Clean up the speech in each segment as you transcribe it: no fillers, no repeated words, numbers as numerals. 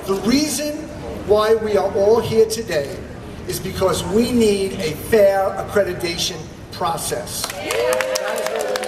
The reason why we are all here today is because we need a fair accreditation process. That is what we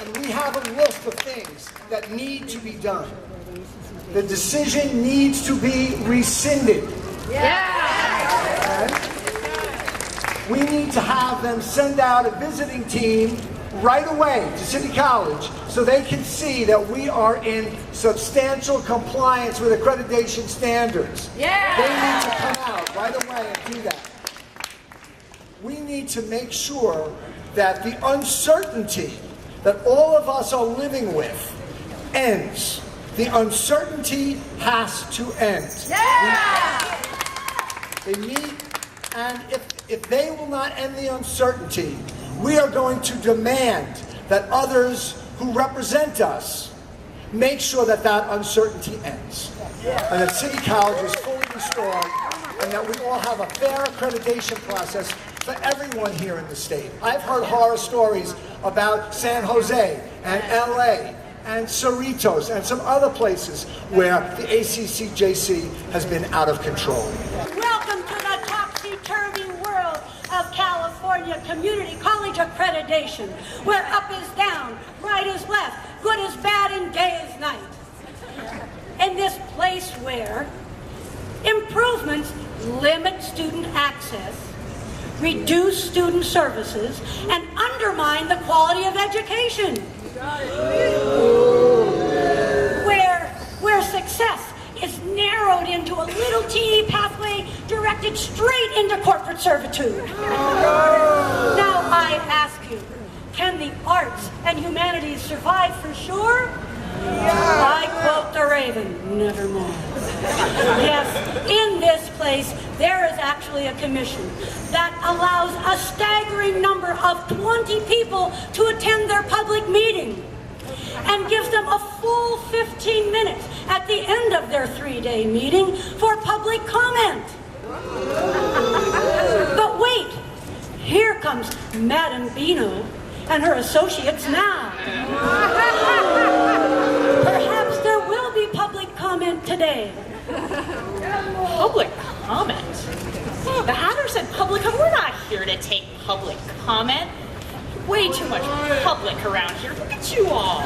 need. And we have a list of things that need to be done. The decision needs to be rescinded. And we need to have them send out a visiting team right away to City College so they can see that we are in substantial compliance with accreditation standards. They need to come out right away and do that. We need to make sure that the uncertainty that all of us are living with ends. The uncertainty has to end. They need, and if they will not end the uncertainty, we are going to demand that others who represent us make sure that that uncertainty ends. And that City College is fully restored, and that we all have a fair accreditation process for everyone here in the state. I've heard horror stories about San Jose and LA and Cerritos and some other places where the ACCJC has been out of control. Welcome to the topsy-turvy world of California Community College accreditation, where up is down, right is left, good is bad, and gay is night. In this place where improvements limit student access, reduce student services, and undermine the quality of education. Where success is narrowed into a little teeny pathway directed straight into corporate servitude. Now I ask you, can the arts and humanities survive for sure? I quote the Raven, nevermore. Yes, in this place, there is actually a commission that allows a staggering number of 20 people to attend their public meeting and gives them a full 15 minutes at the end of their 3-day meeting for public comment. But wait, here comes Madam Beno and her associates now. Perhaps there will be public comment today. Public comment? The Hatter said public comment. We're not here to take public comment. Way too much public around here. Look at you all.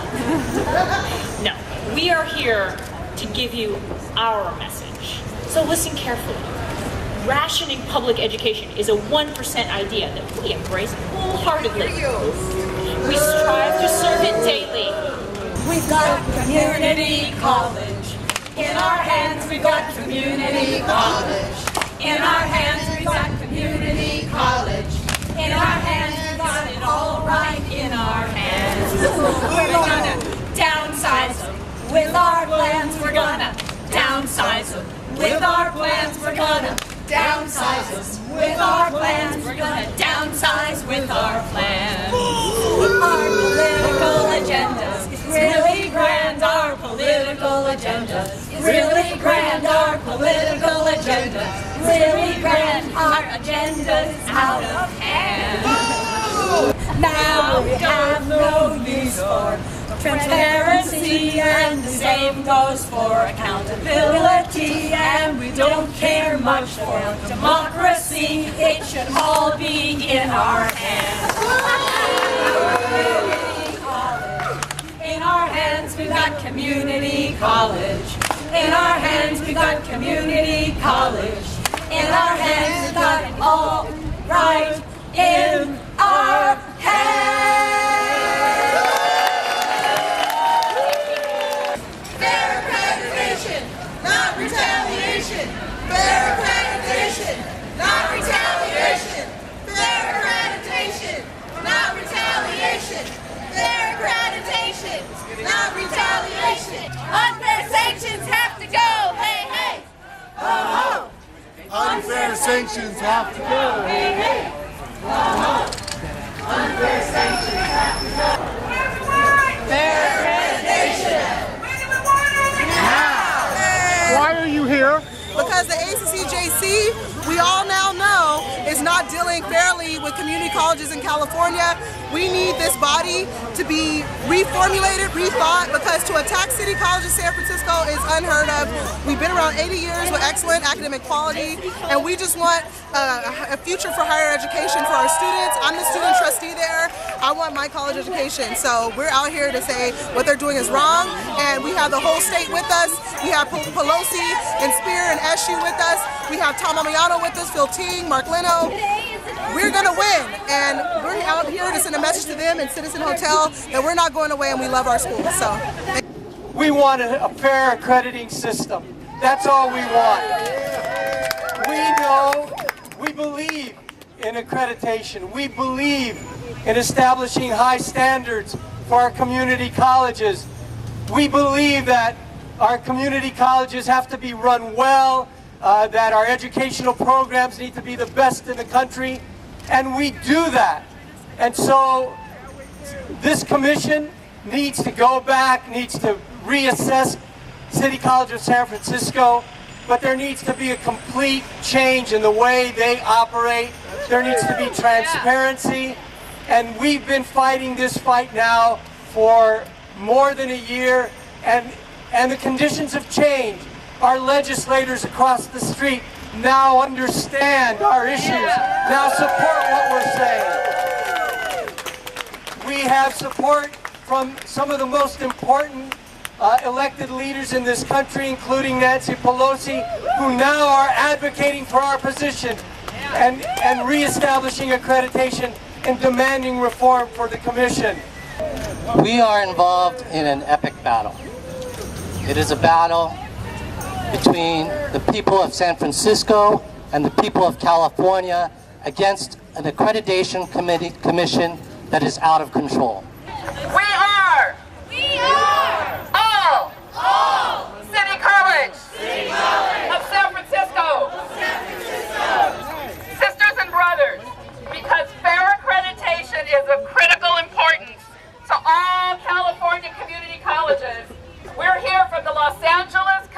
No, we are here to give you our message. So listen carefully. Rationing public education is a 1% idea that we embrace wholeheartely. We strive to serve it daily. We've got community college. In our hands we've got community college. In our hands we've got community college. In our hands we've got it all right in our hands. We're gonna downsize them. With our plans we're gonna downsize them. With our plans we're gonna downsize us. With our plans we're gonna downsize with our plans. Our political agenda is really grand. Our political agenda is really grand. Our political agenda is really grand. Our agenda is out of hand. Now we have no use for transparency, and the same goes for accountability, and we don't care much for democracy. It should all be in our hands. In our hands we've got community college. In our hands we've got community college. In our hands we've got it all right in our hands. Fair accreditation, not retaliation. Fair accreditation, not retaliation. Fair accreditation, not retaliation. Fair accreditation, not retaliation. Unfair sanctions have to go. Hey, hey. Ho, ho. Unfair sanctions have to go. Hey, hey. Ho, ho. Unfair sanctions have to go. Fair accreditation. Why are you here? Because the ACCJC, we all now know, is not dealing fairly with community colleges in California. We need this body to be reformulated, rethought, because to attack City College of San Francisco is unheard of. We've been around 80 years with excellent academic quality, and we just want a future for higher education for our students. I'm the student trustee there. I want my college education. So we're out here to say what they're doing is wrong, and we have the whole state with us. We have Pelosi and Spear and SU with us. We have Tom Amiano with us, Phil Ting, Mark Leno. We're gonna win, and we're out here to send a message to them and Citizen Hotel that we're not going away and we love our school. So we want a fair accrediting system. That's all we want. We know, we believe in accreditation. We believe in establishing high standards for our community colleges. We believe that our community colleges have to be run well, that our educational programs need to be the best in the country, and we do that. And so this commission needs to go back, needs to reassess City College of San Francisco, but there needs to be a complete change in the way they operate. There needs to be transparency, and we've been fighting this fight now for more than a year, and the conditions have changed. Our legislators across the street now understand our issues, now support what we're saying. We have support from some of the most important elected leaders in this country, including Nancy Pelosi, who now are advocating for our position and reestablishing accreditation and demanding reform for the commission. We are involved in an epic battle. It is a battle between the people of San Francisco and the people of California against an accreditation commission that is out of control. We are all City College of San Francisco. Sisters and brothers, because fair accreditation is of critical importance to all California community colleges. We're here from the Los Angeles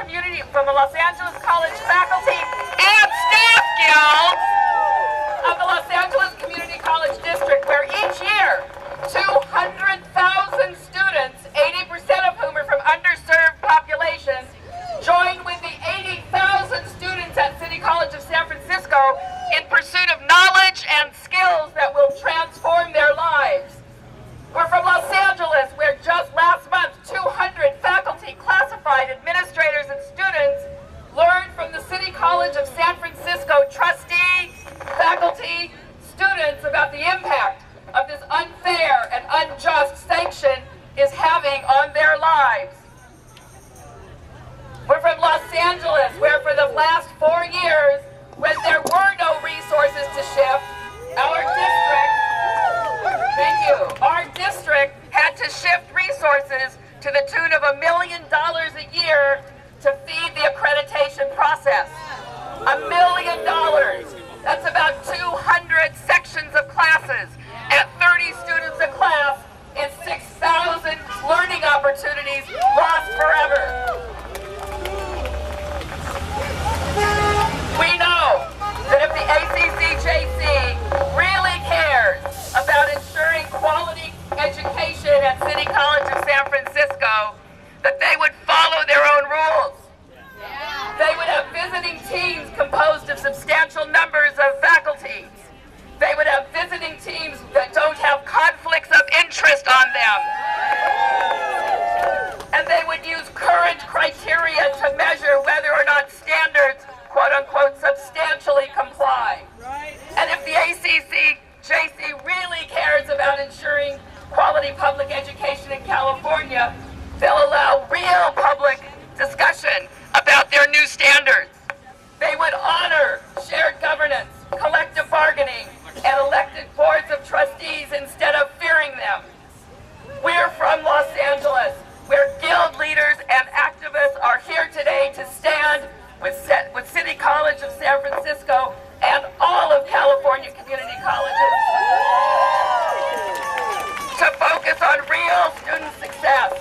College Faculty and Staff Guild of the Los Angeles Community College District, where each year 200,000 students, 80% of whom are from underserved populations, join with the 80,000 students at City College of San Francisco in pursuit of knowledge and skills that will transform their lives. We're from Los Angeles, where just last month 200 faculty, classified administrators, and students learned from the City College of San Francisco trustee, faculty, students about the impact of this unfair and unjust sanction is having on their lives. We're from Los Angeles, where for the last 4 years, when there were no resources to shift, our district had to shift resources to the tune of $1 million a year to feed the accreditation process. $1 million. That's about 200 sections of classes at 30 students a class, and 6,000 learning opportunities lost forever. We know that if the ACCJC really cares about ensuring quality education at City College of San Francisco, that they would follow their own rules. They would have visiting teams composed of substantial numbers of faculty. They would have visiting teams that don't have conflicts of interest on them. And they would use current criteria to measure whether or not standards, quote unquote, substantially comply. And if the ACCJC really cares about ensuring quality public education in California, they'll allow real public discussion about their new standards. They would honor shared governance, collective bargaining, and elected boards of trustees instead of fearing them. We're from Los Angeles, where guild leaders and activists are here today to stand with City College of San Francisco and all of California community colleges to focus on real student success.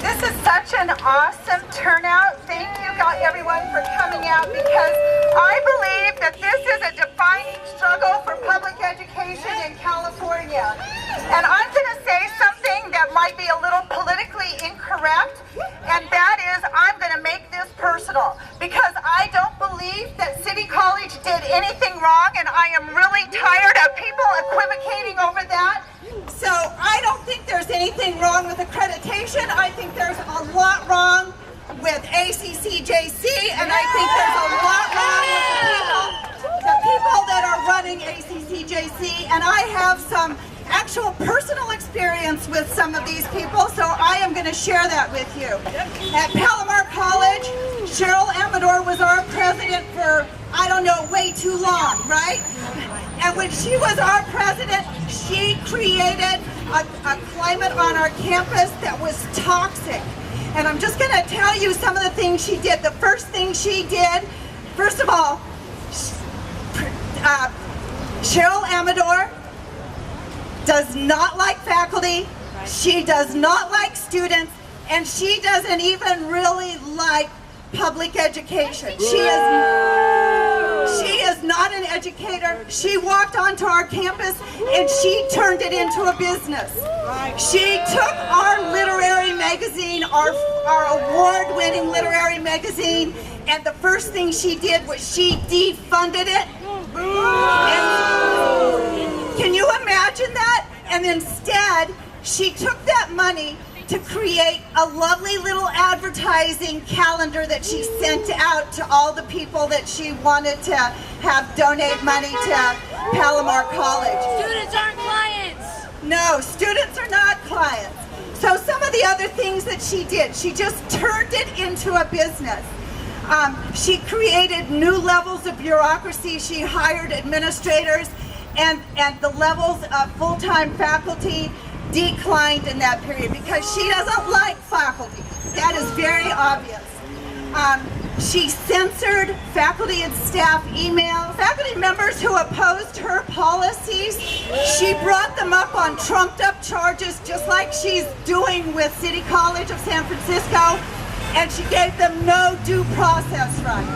This is such an awesome turnout. Thank you everyone for coming out, because I believe think that this is a defining struggle for public education in California. And I'm going to say something that might be a little politically incorrect, and that is I'm going to make this personal, because I don't believe that City College did anything wrong, and I am really tired of people equivocating over that. So I don't think there's anything wrong with accreditation. I think there's a lot wrong with ACCJC, and I think there's a lot wrong with the people that are running ACCJC, and I have some actual personal experience with some of these people, so I am going to share that with you. At Paloma College, Sherrill Amador was our president for, I don't know, way too long, right? And when she was our president, she created a climate on our campus that was toxic. And I'm just going to tell you some of the things she did. The first thing she did, first of all, Sherrill Amador does not like faculty, she does not like students, and she doesn't even really like public education. She is not an educator. She walked onto our campus and she turned it into a business. She took our literary magazine, our award-winning literary magazine, and the first thing she did was she defunded it. Can you imagine that? And instead, she took that money to create a lovely little advertising calendar that she sent out to all the people that she wanted to have donate money to Palomar College. Students aren't clients. No, students are not clients. So some of the other things that she did, she just turned it into a business. She created new levels of bureaucracy. She hired administrators, and the levels of full-time faculty declined in that period because she doesn't like faculty. That is very obvious. She censored faculty and staff emails. Faculty members who opposed her policies, she brought them up on trumped-up charges, just like she's doing with City College of San Francisco, and she gave them no due process rights.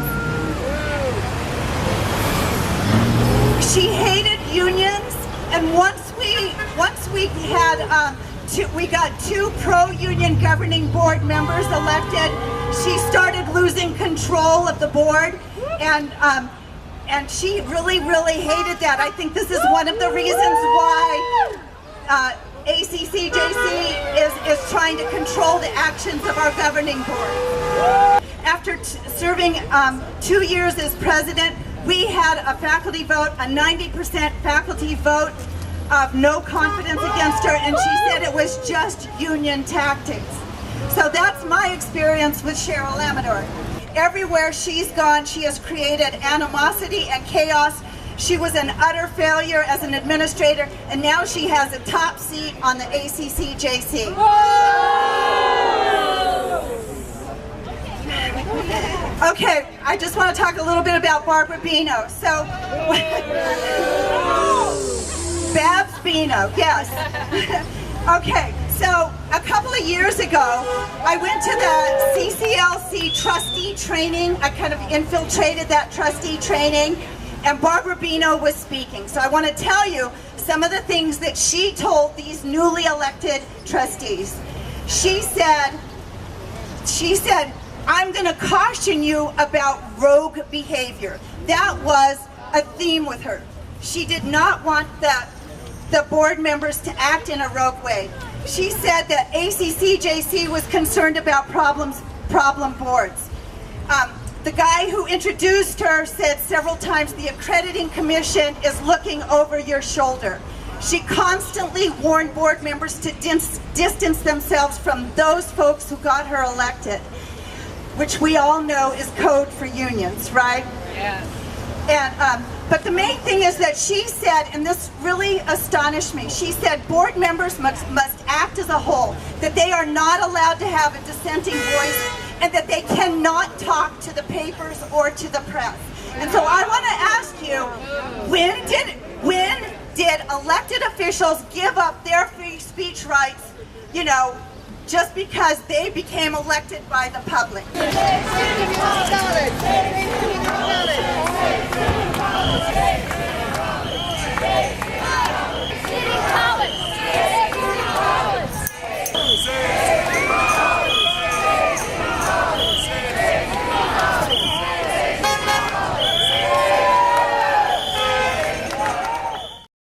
She hated unions, and once we had we got 2 pro-union governing board members elected, she started losing control of the board, and she really hated that. I think this is one of the reasons why ACCJC is trying to control the actions of our governing board. After serving 2 years as president, we had a faculty vote, a 90% faculty vote of no confidence against her, and she said it was just union tactics. So that's my experience with Sherrill Amador. Everywhere she's gone, she has created animosity and chaos. She was an utter failure as an administrator, and now she has a top seat on the ACCJC. Okay, I just want to talk a little bit about Barbara Beno. So, Babs Beno, yes. Okay, so a couple of years ago, I went to the CCLC trustee training. I kind of infiltrated that trustee training, and Barbara Beno was speaking. So I want to tell you some of the things that she told these newly elected trustees. She said, I'm going to caution you about rogue behavior. That was a theme with her. She did not want the board members to act in a rogue way. She said that ACCJC was concerned about problem boards. The guy who introduced her said several times the accrediting commission is looking over your shoulder. She constantly warned board members to distance themselves from those folks who got her elected, which we all know is code for unions, right? Yeah. And but the main thing is that she said, and this really astonished me, she said board members must act as a whole, that they are not allowed to have a dissenting voice, and that they cannot talk to the papers or to the press. And so I want to ask you, when did elected officials give up their free speech rights, you know, just because they became elected by the public? College!